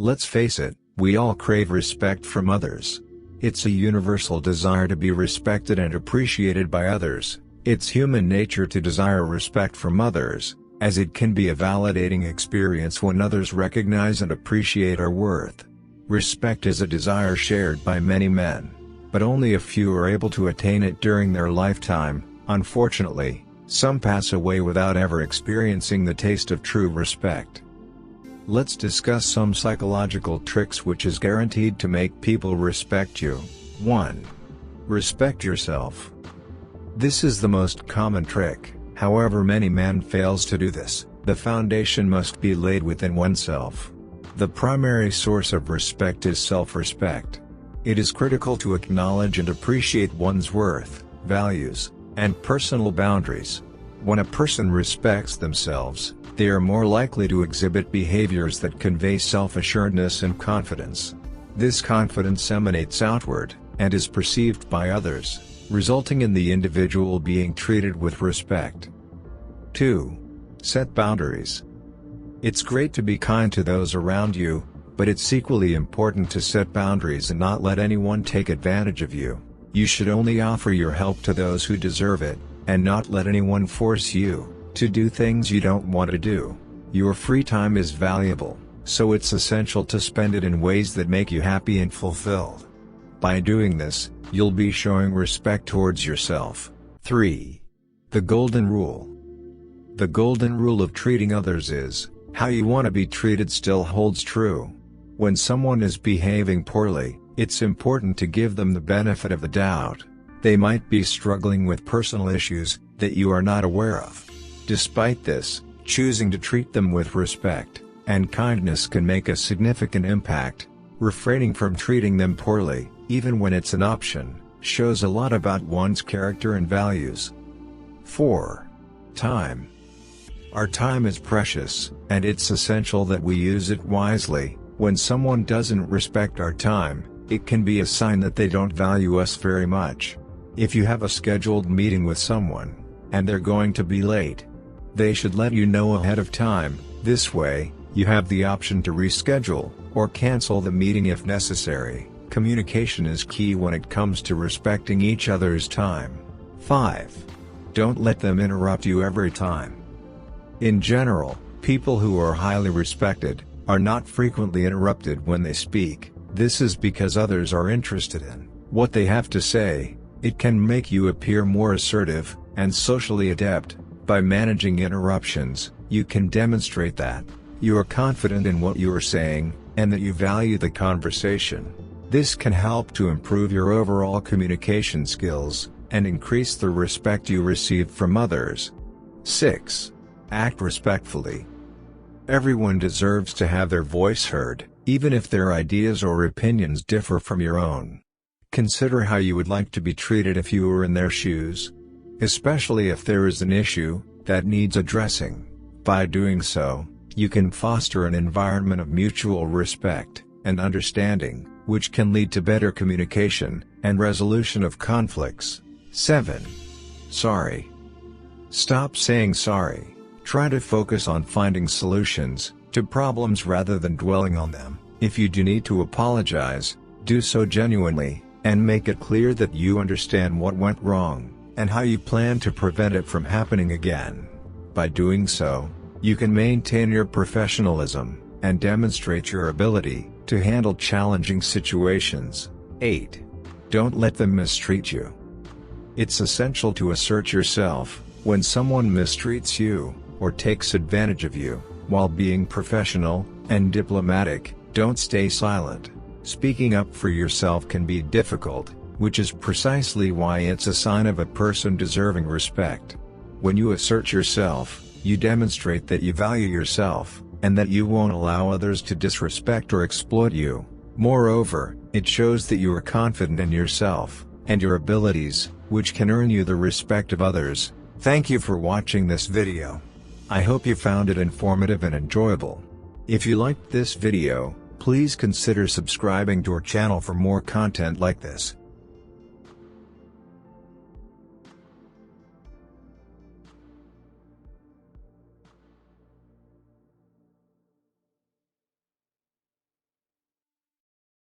Let's face it, we all crave respect from others. It's a universal desire to be respected and appreciated by others. It's human nature to desire respect from others, as it can be a validating experience when others recognize and appreciate our worth. Respect is a desire shared by many men, but only a few are able to attain it during their lifetime. Unfortunately, some pass away without ever experiencing the taste of true respect. Let's discuss some psychological tricks which is guaranteed to make people respect you. 1. Respect yourself. This is the most common trick, however many men fails to do this. The foundation must be laid within oneself. The primary source of respect is self-respect. It is critical to acknowledge and appreciate one's worth, values, and personal boundaries. When a person respects themselves, they are more likely to exhibit behaviors that convey self-assuredness and confidence. This confidence emanates outward, and is perceived by others, resulting in the individual being treated with respect. 2. Set boundaries. It's great to be kind to those around you, but it's equally important to set boundaries and not let anyone take advantage of you. You should only offer your help to those who deserve it, and not let anyone force you to do things you don't want to do. Your free time is valuable, so it's essential to spend it in ways that make you happy and fulfilled. By doing this, you'll be showing respect towards yourself. 3. The Golden Rule. The golden rule of treating others is, how you want to be treated still holds true. When someone is behaving poorly, it's important to give them the benefit of the doubt. They might be struggling with personal issues that you are not aware of. Despite this, choosing to treat them with respect and kindness can make a significant impact. Refraining from treating them poorly, even when it's an option, shows a lot about one's character and values. 4. Time. Our time is precious, and it's essential that we use it wisely. When someone doesn't respect our time, it can be a sign that they don't value us very much. If you have a scheduled meeting with someone, and they're going to be late, they should let you know ahead of time. This way, you have the option to reschedule, or cancel the meeting if necessary. Communication is key when it comes to respecting each other's time. 5. Don't let them interrupt you every time. In general, people who are highly respected are not frequently interrupted when they speak. This is because others are interested in what they have to say. It can make you appear more assertive and socially adept. By managing interruptions, you can demonstrate that you are confident in what you are saying, and that you value the conversation. This can help to improve your overall communication skills, and increase the respect you receive from others. 6. Act respectfully. Everyone deserves to have their voice heard, even if their ideas or opinions differ from your own. Consider how you would like to be treated if you were in their shoes, especially if there is an issue that needs addressing. By doing so, you can foster an environment of mutual respect and understanding, which can lead to better communication and resolution of conflicts. 7. Sorry. Stop saying sorry. Try to focus on finding solutions to problems rather than dwelling on them. If you do need to apologize, do so genuinely, and make it clear that you understand what went wrong, and how you plan to prevent it from happening again. By doing so, you can maintain your professionalism, and demonstrate your ability to handle challenging situations. 8. Don't let them mistreat you. It's essential to assert yourself when someone mistreats you, or takes advantage of you. While being professional and diplomatic, don't stay silent. Speaking up for yourself can be difficult, which is precisely why it's a sign of a person deserving respect. When you assert yourself, you demonstrate that you value yourself, and that you won't allow others to disrespect or exploit you. Moreover, it shows that you are confident in yourself and your abilities, which can earn you the respect of others. Thank you for watching this video. I hope you found it informative and enjoyable. If you liked this video, please consider subscribing to our channel for more content like this.